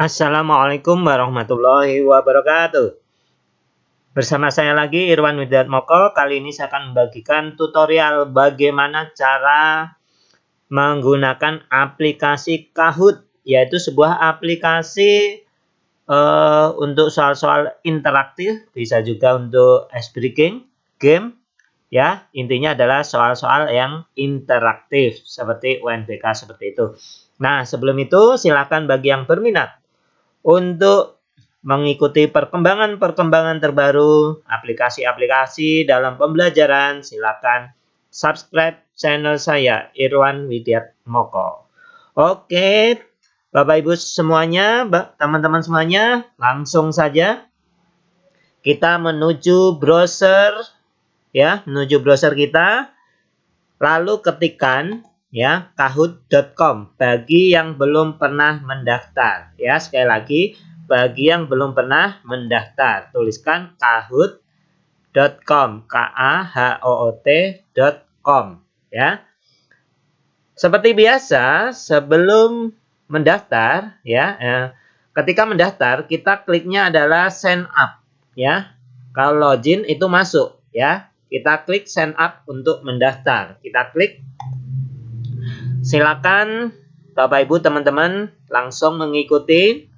Assalamualaikum warahmatullahi wabarakatuh. Bersama saya lagi Irwan Widiatmoko. Kali ini saya akan membagikan tutorial bagaimana cara menggunakan aplikasi Kahoot, yaitu sebuah aplikasi untuk soal-soal interaktif, bisa juga untuk ice breaking game. Ya, intinya adalah soal-soal yang interaktif seperti UNBK seperti itu. Nah, sebelum itu silakan bagi yang berminat untuk mengikuti perkembangan-perkembangan terbaru aplikasi-aplikasi dalam pembelajaran, silakan subscribe channel saya Irwan Widiatmoko. Oke, Bapak Ibu semuanya, teman-teman semuanya, langsung saja kita menuju browser ya, menuju browser kita, lalu ketikkan ya kahoot.com bagi yang belum pernah mendaftar ya. Sekali lagi, bagi yang belum pernah mendaftar, tuliskan kahoot.com, kahoot.com ya. Seperti biasa, sebelum mendaftar ya, ketika mendaftar kita kliknya adalah sign up ya. Kalau login itu masuk ya. Kita klik sign up untuk mendaftar. Kita klik. Silakan Bapak Ibu teman-teman langsung mengikuti.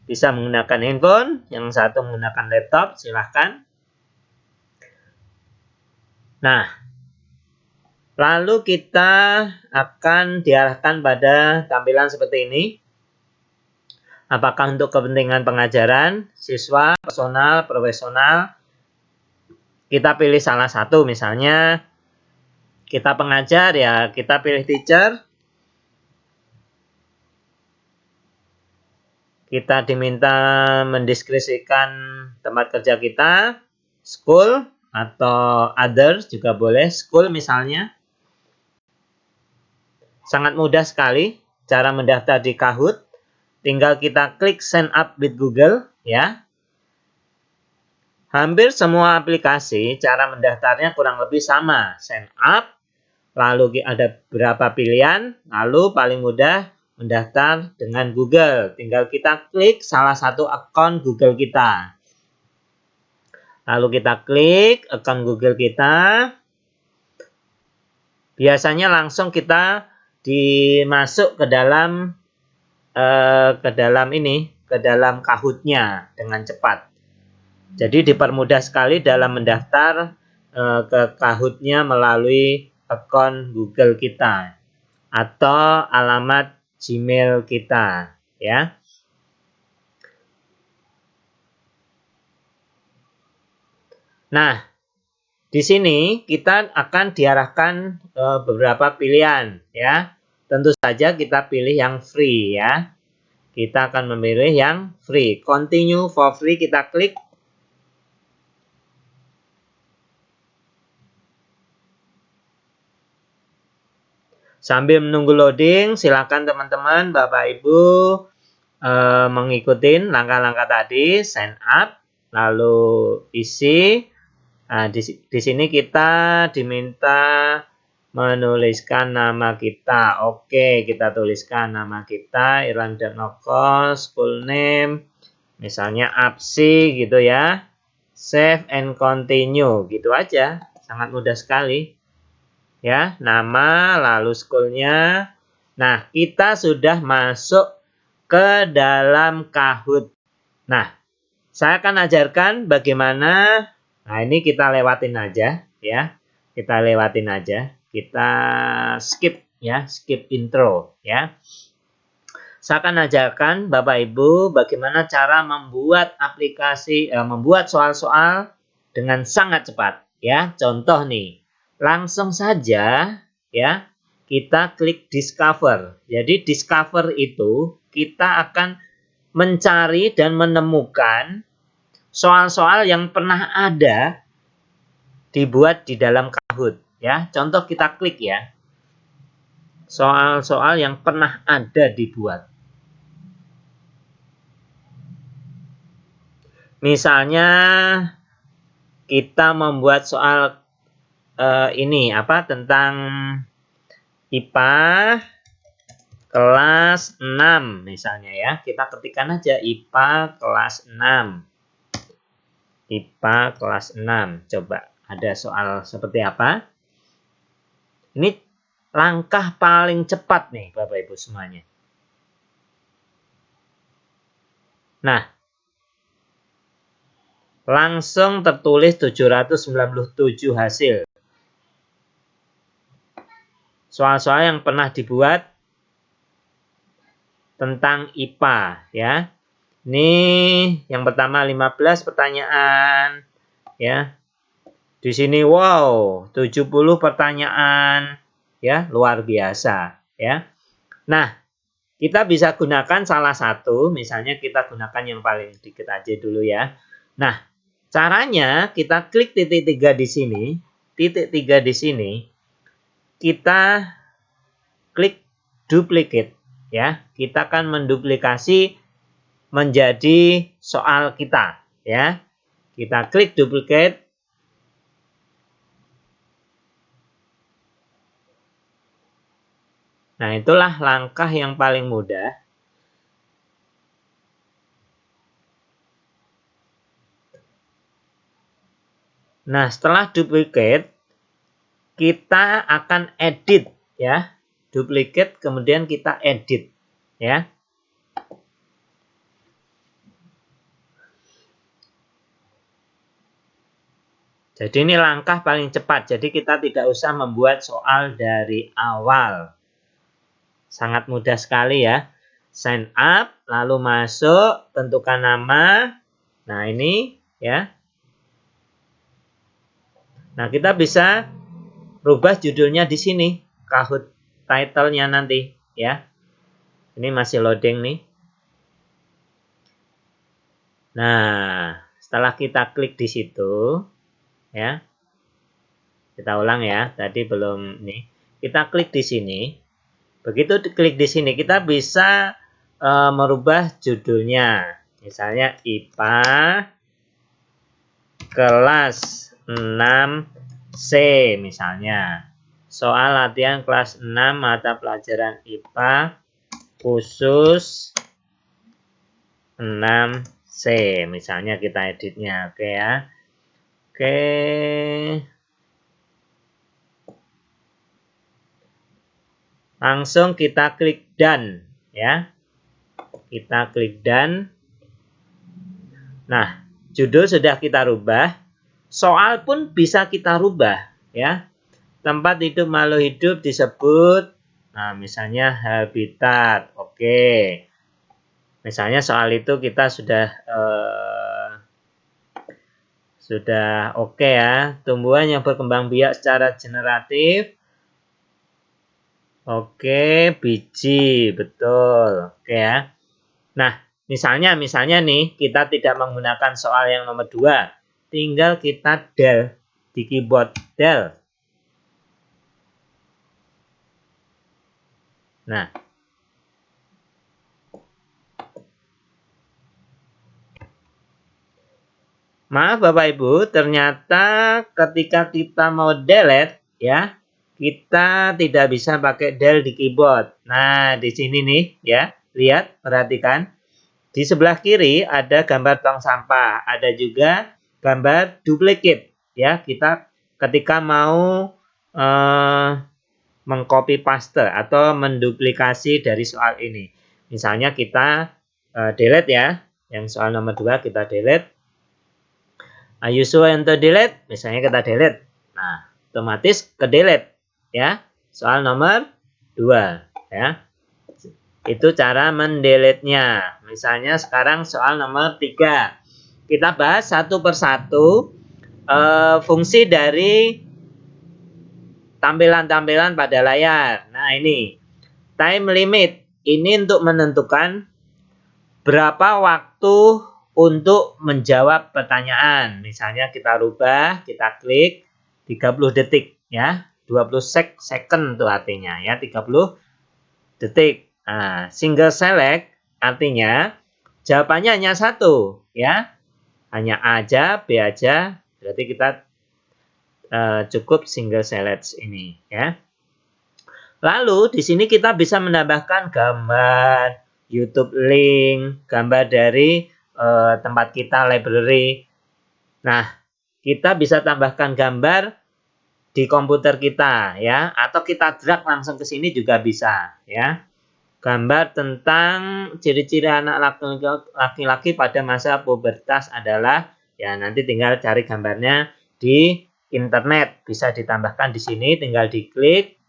Bisa menggunakan handphone, yang satu menggunakan laptop, silahkan. Nah, lalu kita akan diarahkan pada tampilan seperti ini. Apakah untuk kepentingan pengajaran, siswa, personal, profesional. Kita pilih salah satu, misalnya kita pengajar ya, kita pilih teacher. Kita diminta mendeskripsikan tempat kerja kita, school atau others juga boleh, school misalnya. Sangat mudah sekali cara mendaftar di Kahoot. Tinggal kita klik sign up with Google ya. Hampir semua aplikasi cara mendaftarnya kurang lebih sama. Sign up, lalu ada beberapa pilihan, lalu paling mudah mendaftar dengan Google. Tinggal kita klik salah satu akun Google kita. Lalu kita klik akun Google kita. Biasanya langsung kita dimasuk ke dalam Kahoot-nya dengan cepat. Jadi dipermudah sekali dalam mendaftar ke Kahoot-nya melalui akun Google kita atau alamat Gmail kita ya. Nah, di sini kita akan diarahkan ke beberapa pilihan ya. Tentu saja kita pilih yang free ya. Kita akan memilih yang free. Continue for free kita klik. Sambil menunggu loading, silakan teman-teman, Bapak Ibu mengikuti langkah-langkah tadi, sign up, lalu isi. Nah, di sini kita diminta menuliskan nama kita. Oke, kita tuliskan nama kita, Irwan Widiatmoko, school name, misalnya APSI gitu ya. Save and continue, gitu aja. Sangat mudah sekali. Ya, nama, lalu school-nya. Nah, kita sudah masuk ke dalam Kahoot. Nah, saya akan ajarkan bagaimana. Nah, ini kita lewatin aja ya. Kita lewatin aja. Kita skip ya, skip intro ya. Saya akan ajarkan Bapak Ibu bagaimana cara membuat aplikasi, membuat soal-soal dengan sangat cepat ya. Contoh nih. Langsung saja ya, kita klik discover. Jadi discover itu kita akan mencari dan menemukan soal-soal yang pernah ada dibuat di dalam Kahoot ya. Contoh kita klik ya. Soal-soal yang pernah ada dibuat. Misalnya kita membuat soal ini tentang IPA kelas 6 misalnya ya. Kita ketikkan aja IPA kelas 6. IPA kelas 6. Coba ada soal seperti apa? Ini langkah paling cepat nih Bapak Ibu semuanya. Nah, langsung tertulis 797 hasil. Soal-soal yang pernah dibuat tentang IPA ya. Ini yang pertama 15 pertanyaan ya. Di sini wow, 70 pertanyaan ya, luar biasa ya. Nah, kita bisa gunakan salah satu, misalnya kita gunakan yang paling dikit aja dulu ya. Nah, caranya kita klik titik 3 di sini, titik 3 di sini, kita klik duplicate ya. Kita akan menduplikasi menjadi soal kita ya. Kita klik duplicate. Nah, itulah langkah yang paling mudah. Nah, setelah duplicate, kita akan edit ya. Duplicate, kemudian kita edit ya. Jadi ini langkah paling cepat. Jadi kita tidak usah membuat soal dari awal. Sangat mudah sekali ya. Sign up, lalu masuk, tentukan nama. Nah ini ya. Nah kita bisa rubah judulnya di sini. Kahoot title-nya nanti ya. Ini masih loading nih. Nah setelah kita klik di situ ya. Kita ulang ya. Tadi belum nih. Kita klik di sini. Begitu klik di sini, kita bisa merubah judulnya. Misalnya IPA kelas 6C misalnya. Soal latihan kelas 6 mata pelajaran IPA khusus 6C. Misalnya kita editnya, oke ya. Oke. Langsung kita klik done ya. Kita klik done. Nah, judul sudah kita rubah. Soal pun bisa kita rubah ya. Tempat hidup makhluk hidup disebut misalnya habitat. Oke. Misalnya soal itu kita sudah oke ya. Tumbuhan yang berkembang biak secara generatif. Oke, biji, betul. Oke ya. Nah, misalnya nih, kita tidak menggunakan soal yang nomor 2. Tinggal kita del di keyboard del. Nah. Maaf Bapak Ibu, ternyata ketika kita mau delete ya, kita tidak bisa pakai del di keyboard. Nah, di sini nih ya, lihat, perhatikan. Di sebelah kiri ada gambar tong sampah, ada juga gambar duplicate ya. Kita ketika mau mengcopy paste atau menduplikasi dari soal ini. Misalnya kita delete ya. Yang soal nomor 2 kita delete. Are you sure untuk delete? Misalnya kita delete. Nah, otomatis ke delete ya. Soal nomor 2 ya. Itu cara mendelete-nya. Misalnya sekarang soal nomor 3. Kita bahas satu persatu fungsi dari tampilan-tampilan pada layar. Nah ini, time limit. Ini untuk menentukan berapa waktu untuk menjawab pertanyaan. Misalnya kita rubah, kita klik 30 detik ya. 20 second itu artinya ya, 30 detik. Nah, single select artinya jawabannya hanya satu ya. Hanya A aja, B aja. Berarti kita cukup single select ini ya. Lalu di sini kita bisa menambahkan gambar, YouTube link, gambar dari tempat kita library. Nah, kita bisa tambahkan gambar di komputer kita ya, atau kita drag langsung ke sini juga bisa ya. Gambar tentang ciri-ciri anak laki-laki pada masa pubertas adalah ya, nanti tinggal cari gambarnya di internet, bisa ditambahkan di sini, tinggal diklik.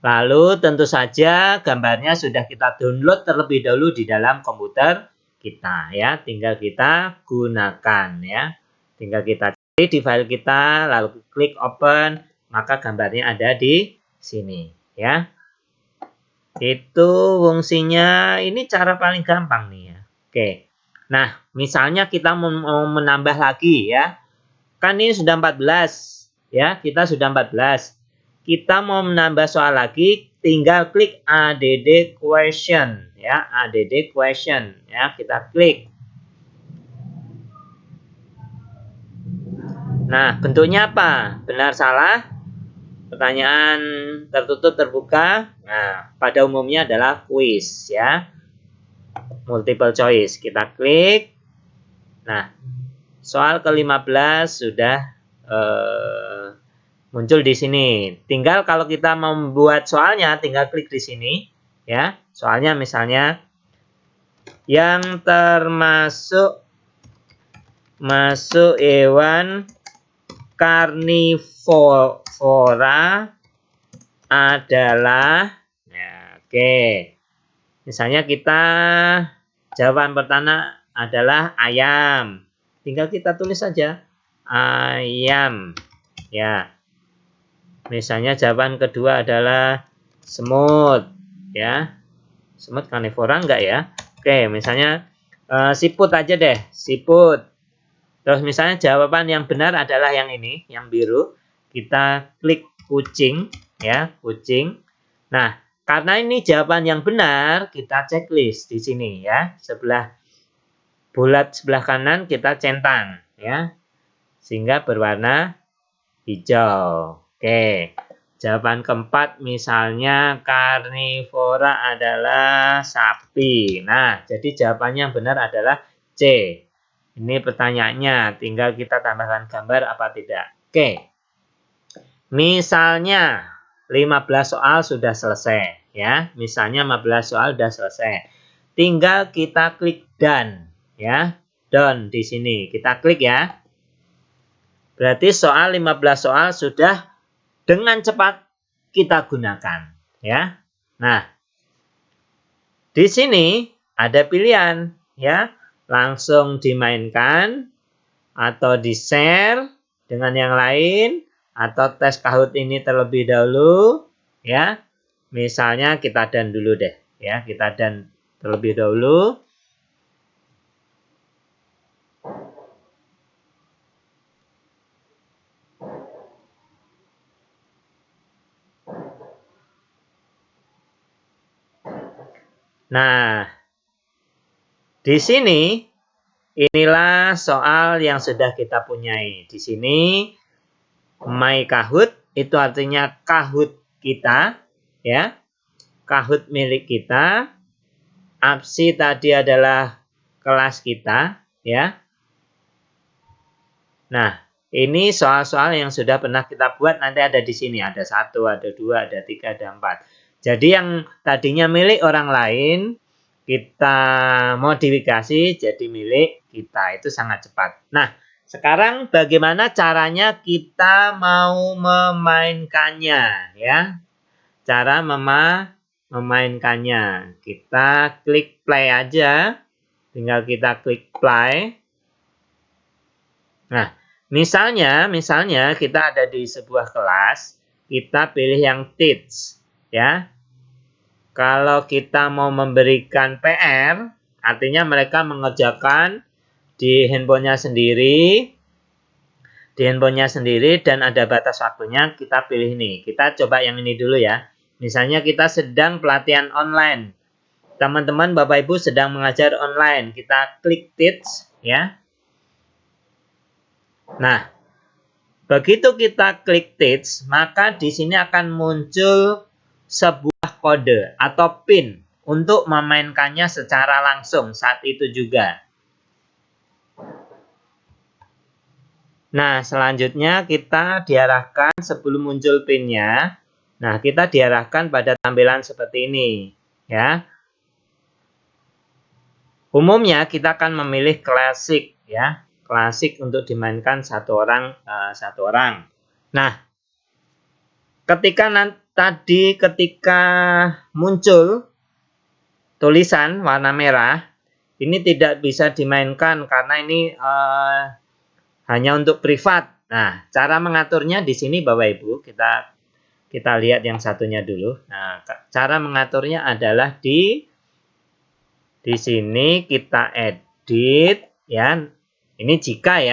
Lalu tentu saja gambarnya sudah kita download terlebih dahulu di dalam komputer kita ya, tinggal kita gunakan ya. Tinggal kita cari di file kita, lalu klik open, maka gambarnya ada di sini ya. Itu fungsinya, ini cara paling gampang nih ya. Oke. Nah, misalnya kita mau menambah lagi ya. Kan ini sudah 14 ya, kita sudah 14. Kita mau menambah soal lagi, tinggal klik add question ya, add question ya, kita klik. Nah, bentuknya apa? Benar salah? Pertanyaan tertutup terbuka. Nah, pada umumnya adalah quiz ya. Multiple choice. Kita klik. Nah, soal ke-15 sudah muncul di sini. Tinggal kalau kita mau membuat soalnya, tinggal klik di sini ya. Soalnya misalnya yang termasuk hewan karnivora adalah ya, oke. Misalnya kita jawaban pertama adalah ayam. Tinggal kita tulis saja ayam ya. Misalnya jawaban kedua adalah semut ya. Semut karnivora enggak ya? Oke, misalnya siput aja deh, siput. Terus misalnya jawaban yang benar adalah yang ini, yang biru. Kita klik kucing ya, kucing. Nah, karena ini jawaban yang benar, kita checklist di sini ya. Sebelah bulat sebelah kanan kita centang ya. Sehingga berwarna hijau. Oke. Jawaban keempat misalnya karnivora adalah sapi. Nah, jadi jawabannya yang benar adalah C. Ini pertanyaannya, tinggal kita tambahkan gambar apa tidak. Oke. Misalnya 15 soal sudah selesai ya. Misalnya 15 soal sudah selesai. Tinggal kita klik done ya. Done di sini. Kita klik ya. Berarti soal 15 soal sudah dengan cepat kita gunakan ya. Nah, di sini ada pilihan ya, langsung dimainkan atau di-share dengan yang lain atau tes Kahoot ini terlebih dahulu ya. Misalnya kita done dulu deh ya, kita done terlebih dahulu. Nah, di sini inilah soal yang sudah kita punyai. Di sini My Kahoot itu artinya Kahoot kita ya. Kahoot milik kita. Absi tadi adalah kelas kita ya. Nah, ini soal-soal yang sudah pernah kita buat, nanti ada di sini. Ada 1, ada 2, ada 3, ada 4. Jadi yang tadinya milik orang lain, kita modifikasi jadi milik kita. Itu sangat cepat. Nah, sekarang bagaimana caranya kita mau memainkannya ya. Cara memainkannya. Kita klik play aja. Tinggal kita klik play. Nah, misalnya kita ada di sebuah kelas, kita pilih yang teach ya. Kalau kita mau memberikan PR, artinya mereka mengerjakan di handphonenya sendiri, dan ada batas waktunya, kita pilih ini. Kita coba yang ini dulu ya. Misalnya kita sedang pelatihan online. Teman-teman Bapak Ibu sedang mengajar online. Kita klik teach ya. Nah, Begitu kita klik teach, maka di sini akan muncul sebuah kode atau PIN untuk memainkannya secara langsung saat itu juga. Nah, selanjutnya kita diarahkan sebelum muncul PIN-nya. Nah, kita diarahkan pada tampilan seperti ini, ya. Umumnya kita akan memilih klasik, ya. Klasik untuk dimainkan satu orang. Nah, ketika muncul tulisan warna merah, ini tidak bisa dimainkan karena ini hanya untuk privat. Nah, cara mengaturnya di sini Bapak Ibu, kita lihat yang satunya dulu. Nah, cara mengaturnya adalah di sini kita edit, ya. Ini jika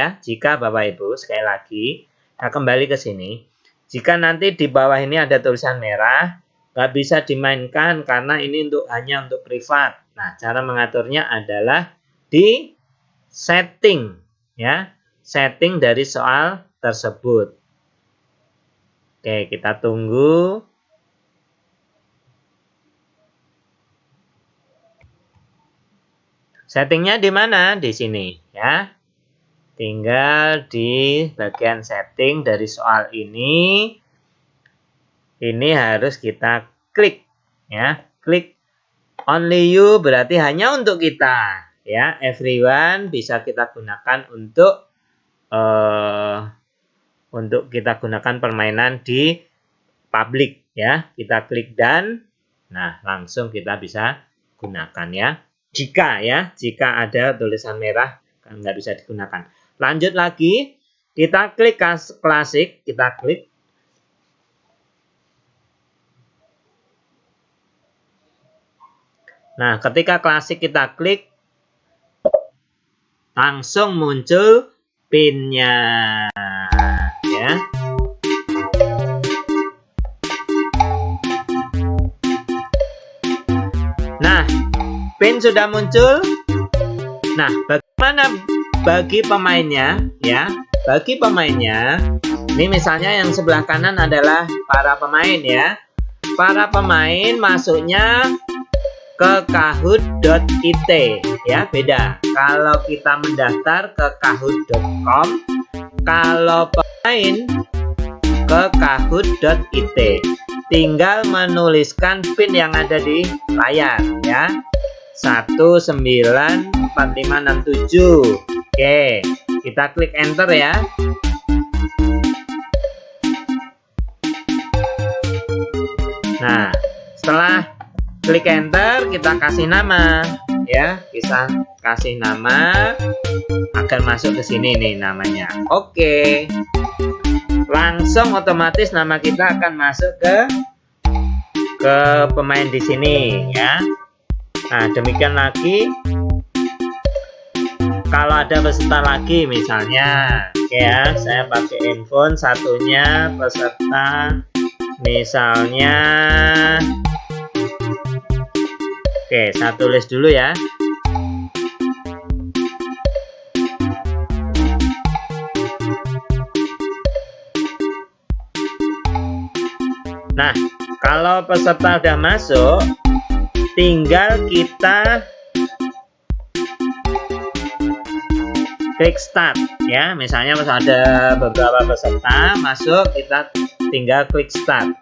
Bapak Ibu, sekali lagi, nah kembali ke sini. Jika nanti di bawah ini ada tulisan merah, nggak bisa dimainkan karena ini hanya untuk privat. Nah, cara mengaturnya adalah di setting, ya. Setting dari soal tersebut. Oke, kita tunggu. Settingnya di mana? Di sini, ya. Tinggal di bagian setting dari soal ini. Ini harus kita klik, ya. Klik only you berarti hanya untuk kita, ya. Everyone bisa kita gunakan untuk kita gunakan permainan di publik, ya. Kita klik dan nah langsung kita bisa gunakan, ya. Jika ada tulisan merah nggak bisa digunakan. Lanjut lagi, kita klik klasik, kita klik. Nah, ketika klasik kita klik, langsung muncul PIN-nya, ya. Nah, PIN sudah muncul. Nah, bagaimana bagi pemainnya, ya? Bagi pemainnya, ini misalnya yang sebelah kanan adalah para pemain, ya. Para pemain masuknya ke kahoot.it, ya, beda. Kalau kita mendaftar ke kahoot.com, kalau pemain ke kahoot.it, tinggal menuliskan PIN yang ada di layar, ya. 194567. Oke, kita klik enter, ya. Nah, setelah klik enter, kita kasih nama, ya. Kita kasih nama agar masuk ke sini nih namanya. Oke. Langsung otomatis nama kita akan masuk ke pemain di sini, ya. Nah, demikian lagi kalau ada peserta lagi misalnya, ya, saya pakai handphone satunya peserta misalnya. Oke, saya tulis dulu, ya. Nah, kalau peserta sudah masuk, tinggal kita klik start, ya. Misalnya ada beberapa peserta masuk, kita tinggal klik start.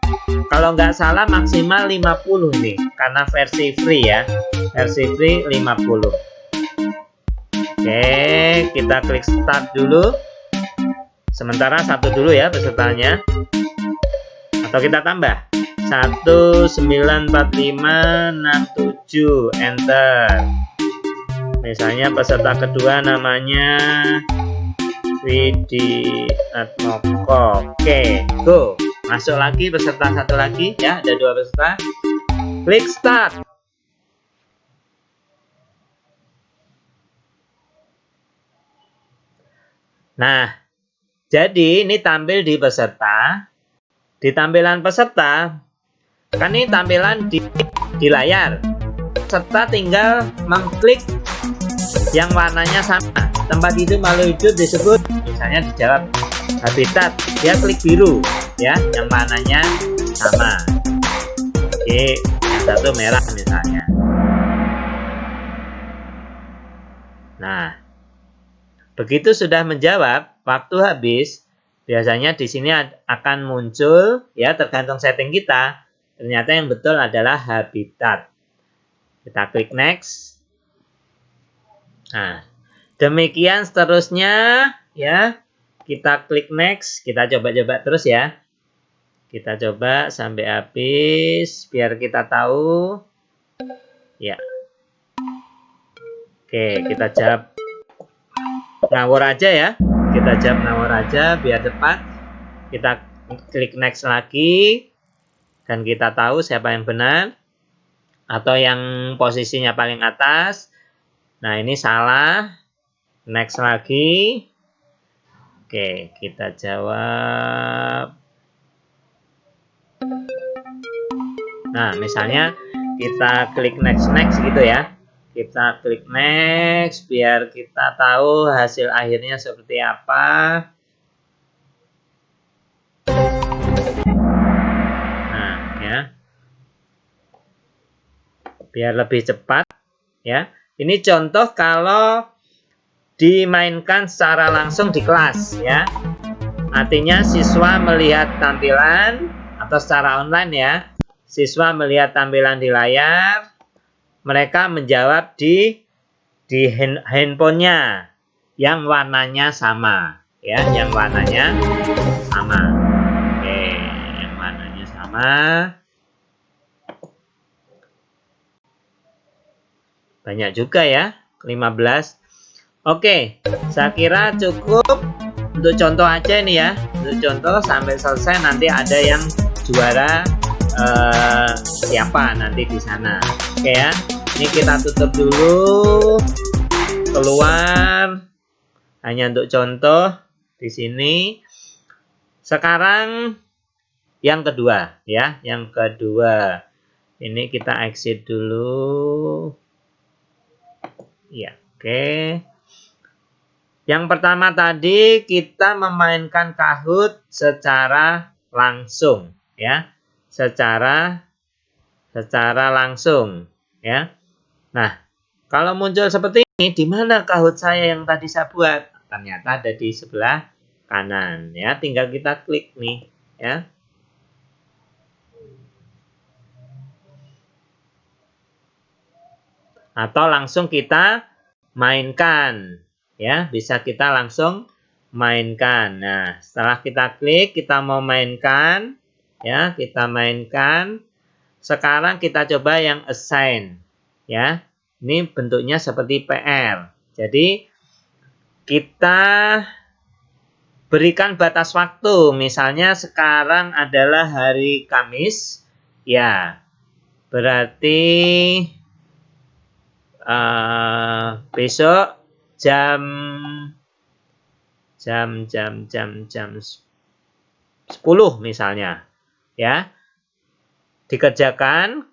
Kalau nggak salah maksimal 50 nih, karena versi free, ya. Versi free 50. Oke, kita klik start dulu. Sementara satu dulu, ya, pesertanya. Atau kita tambah 194567, enter. Misalnya peserta kedua namanya Widi Atmoko. Oke, go. Masuk lagi peserta satu lagi, ya. Ada dua peserta. Klik start. Nah, jadi ini tampil di peserta. Di tampilan peserta, kan ini tampilan di layar. Peserta tinggal mengklik yang warnanya sama. Tempat itu makhluk hidup disebut, misalnya dijawab habitat, dia klik biru ya, yang warnanya sama. Oke, yang satu merah misalnya. Nah, begitu sudah menjawab, waktu habis, biasanya di sini akan muncul ya, tergantung setting kita. Ternyata yang betul adalah habitat. Kita klik next. Nah, demikian seterusnya ya. Kita klik next, kita coba-coba terus ya. Kita coba sampai habis biar kita tahu. Ya. Oke, kita jawab ngawur aja ya. Kita jawab ngawur aja biar cepat. Kita klik next lagi dan kita tahu siapa yang benar atau yang posisinya paling atas. Nah, ini salah. Next lagi. Oke, kita jawab. Nah, misalnya kita klik next gitu ya. Kita klik next biar kita tahu hasil akhirnya seperti apa. Nah, ya. Biar lebih cepat ya. Ini contoh kalau dimainkan secara langsung di kelas ya. Artinya siswa melihat tampilan atau secara online ya. Siswa melihat tampilan di layar, mereka menjawab di handphonenya yang warnanya sama ya, yang warnanya sama. Oke, yang warnanya sama. Banyak juga ya, 15. Oke, saya kira cukup untuk contoh aja ini ya. Untuk contoh sampai selesai, nanti ada yang juara siapa nanti di sana. Oke ya. Ini kita tutup dulu. Keluar. Hanya untuk contoh di sini. Sekarang yang kedua ya, yang kedua. Ini kita exit dulu. Ya, oke. Yang pertama tadi kita memainkan Kahoot secara langsung ya. Secara langsung ya. Nah, kalau muncul seperti ini, di mana Kahoot saya yang tadi saya buat? Ternyata ada di sebelah kanan ya. Tinggal kita klik nih ya. Atau langsung kita mainkan ya, bisa kita langsung mainkan. Nah, setelah kita klik, kita mau mainkan ya, kita mainkan. Sekarang kita coba yang assign ya. Ini bentuknya seperti PR. Jadi kita berikan batas waktu. Misalnya sekarang adalah hari Kamis ya. Berarti besok jam 10 misalnya ya, dikerjakan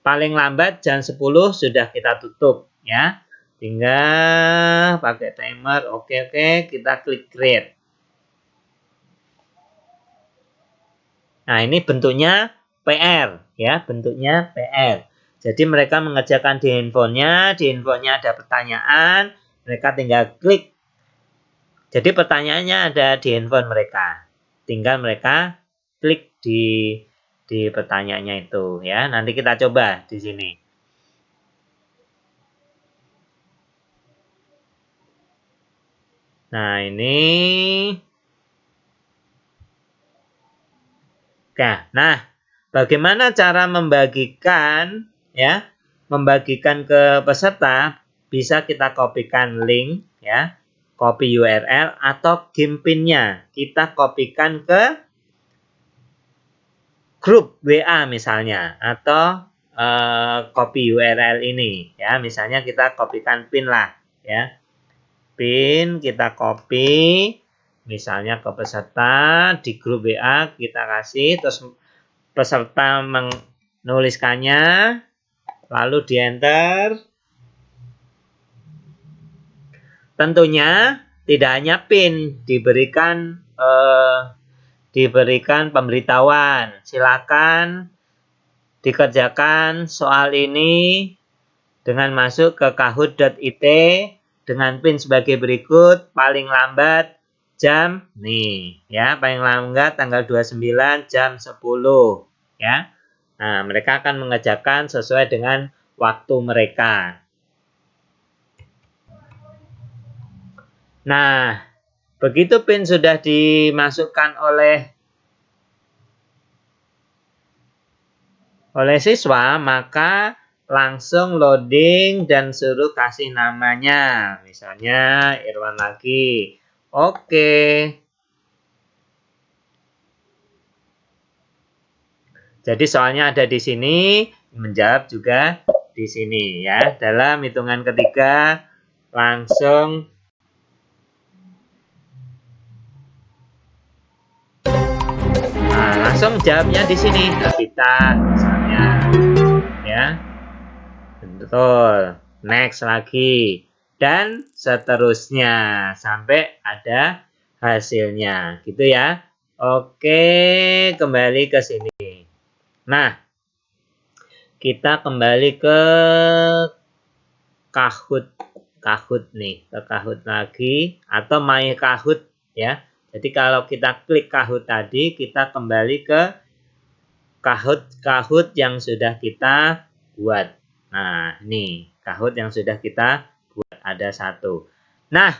paling lambat jam 10 sudah kita tutup ya, tinggal pakai timer. Oke, kita klik create. Nah, ini bentuknya PR ya, bentuknya PR. Jadi mereka mengerjakan di handphonenya ada pertanyaan, mereka tinggal klik. Jadi pertanyaannya ada di handphone mereka. Tinggal mereka klik di pertanyaannya itu ya. Nanti kita coba di sini. Nah, ini. Nah, bagaimana cara membagikan ya? Membagikan ke peserta, bisa kita kopikan link ya. Copy URL atau gimpinnya kita kopikan ke grup WA misalnya, atau copy URL ini ya, misalnya kita kopikan pin lah ya, pin kita copy misalnya ke peserta di grup WA, kita kasih, terus peserta menuliskannya lalu di enter. Tentunya tidak hanya PIN, diberikan pemberitahuan. Silakan dikerjakan soal ini dengan masuk ke kahoot.it dengan PIN sebagai berikut, paling lambat jam nih ya, paling lambat tanggal 29 jam 10 ya. Nah, mereka akan mengerjakan sesuai dengan waktu mereka. Nah, begitu PIN sudah dimasukkan oleh siswa, maka langsung loading dan suruh kasih namanya. Misalnya Irwan lagi. Oke. Jadi soalnya ada di sini, menjawab juga di sini ya. Dalam hitungan ketiga langsung jawabnya di sini. Kita misalnya ya. Betul. Next lagi. Dan seterusnya sampai ada hasilnya. Gitu ya. Oke, kembali ke sini. Nah, kita kembali ke Kahoot. Kahoot nih. Ke Kahoot lagi. Atau My Kahoot ya. Jadi kalau kita klik Kahoot tadi, kita kembali ke Kahoot yang sudah kita buat. Nah, ini Kahoot yang sudah kita buat ada satu. Nah,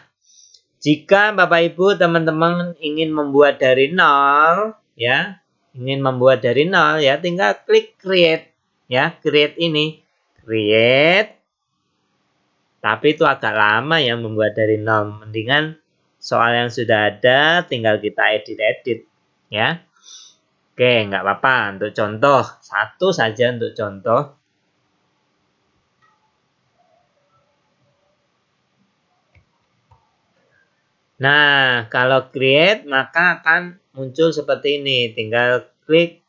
jika Bapak Ibu teman-teman ingin membuat dari nol, ya, tinggal klik create, ya, create ini, create. Tapi itu agak lama ya membuat dari nol. Mendingan soal yang sudah ada, tinggal kita edit, ya. Oke, nggak apa-apa. Untuk contoh, satu saja untuk contoh. Nah, kalau create maka akan muncul seperti ini. Tinggal klik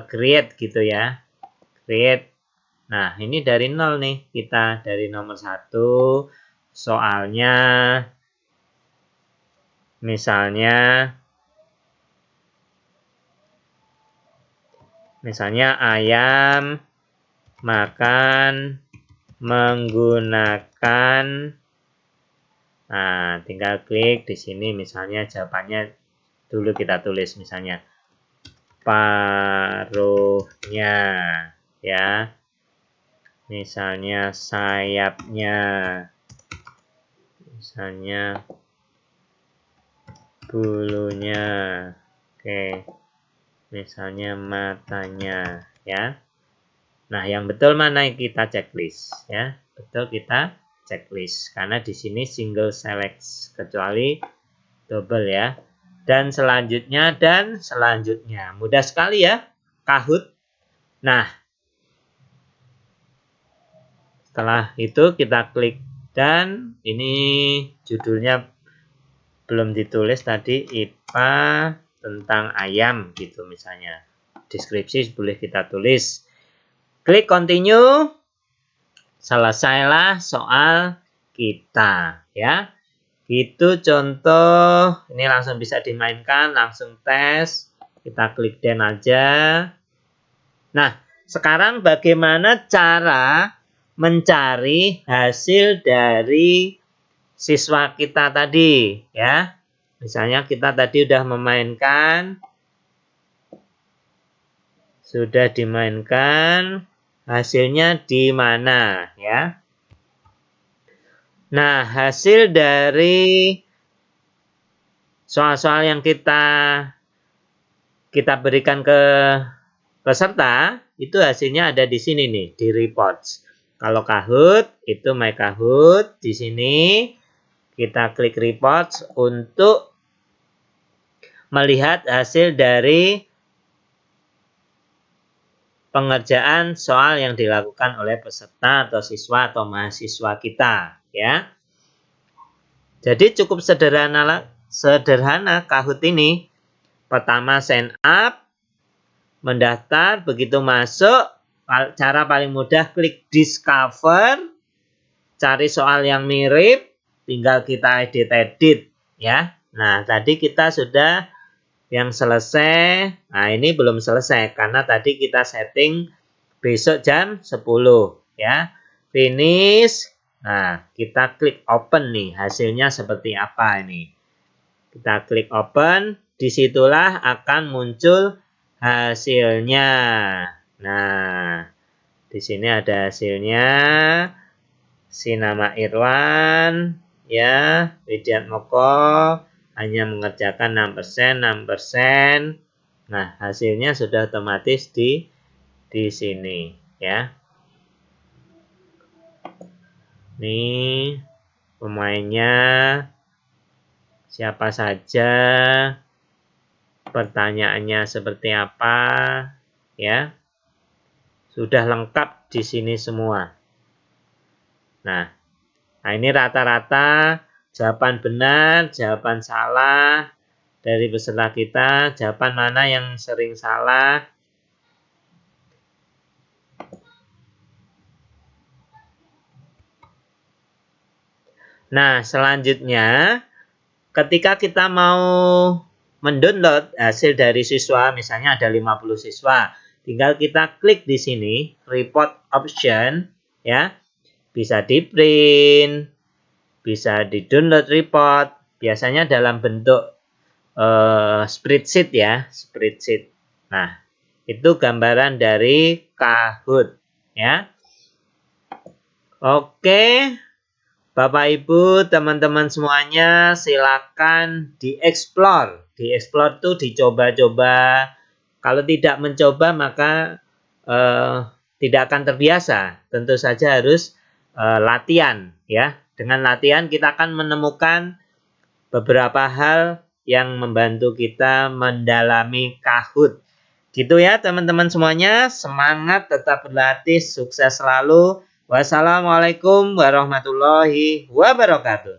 create gitu ya. Create. Nah, ini dari nol nih. Kita dari nomor 1. Soalnya misalnya ayam makan menggunakan. Nah, tinggal klik di sini misalnya jawabannya dulu kita tulis misalnya paruhnya ya. Misalnya sayapnya. Misalnya bulunya. Oke. Misalnya matanya ya. Nah, yang betul mana yang kita checklist ya. Betul kita checklist karena di sini single select kecuali double ya. Dan selanjutnya mudah sekali ya Kahoot. Nah, setelah itu kita klik dan ini judulnya belum ditulis tadi, IPA tentang ayam gitu misalnya. Deskripsi boleh kita tulis. Klik continue. Selesailah soal kita ya. Gitu contoh, ini langsung bisa dimainkan, langsung tes. Kita klik done aja. Nah, sekarang bagaimana cara mencari hasil dari siswa kita tadi ya. Misalnya kita tadi sudah dimainkan, hasilnya di mana ya. Nah, hasil dari soal-soal yang kita berikan ke peserta, itu hasilnya ada di sini nih, di reports. Kalau Kahoot, itu My Kahoot. Di sini kita klik reports untuk melihat hasil dari pengerjaan soal yang dilakukan oleh peserta atau siswa atau mahasiswa kita ya. Jadi cukup sederhana Kahoot ini. Pertama sign up, mendaftar, begitu masuk, cara paling mudah klik discover, cari soal yang mirip, tinggal kita edit ya. Nah, tadi kita sudah yang selesai. Nah, ini belum selesai karena tadi kita setting besok jam 10 ya. Finish. Nah, kita klik open nih. Hasilnya seperti apa ini? Kita klik open, disitulah akan muncul hasilnya. Nah, di sini ada hasilnya. Si nama Irwan, ya, Widiat Moko hanya mengerjakan 6%, 6%. Nah, hasilnya sudah otomatis di sini, ya. Nih, pemainnya siapa saja, pertanyaannya seperti apa, ya. Sudah lengkap di sini semua. Nah, ini rata-rata jawaban benar, jawaban salah dari peserta kita. Jawaban mana yang sering salah? Nah, selanjutnya ketika kita mau mendownload hasil dari siswa, misalnya ada 50 siswa, tinggal kita klik di sini, report option, ya. Bisa di-print, bisa di-download report, biasanya dalam bentuk spreadsheet ya, spreadsheet. Nah, itu gambaran dari Kahoot, ya. Oke. Bapak Ibu, teman-teman semuanya, silakan dieksplor. Dieksplor itu dicoba-coba. Kalau tidak mencoba maka tidak akan terbiasa. Tentu saja harus latihan, ya. Dengan latihan kita akan menemukan beberapa hal yang membantu kita mendalami Kahoot. Gitu ya teman-teman semuanya. Semangat, tetap berlatih, sukses selalu. Wassalamualaikum warahmatullahi wabarakatuh.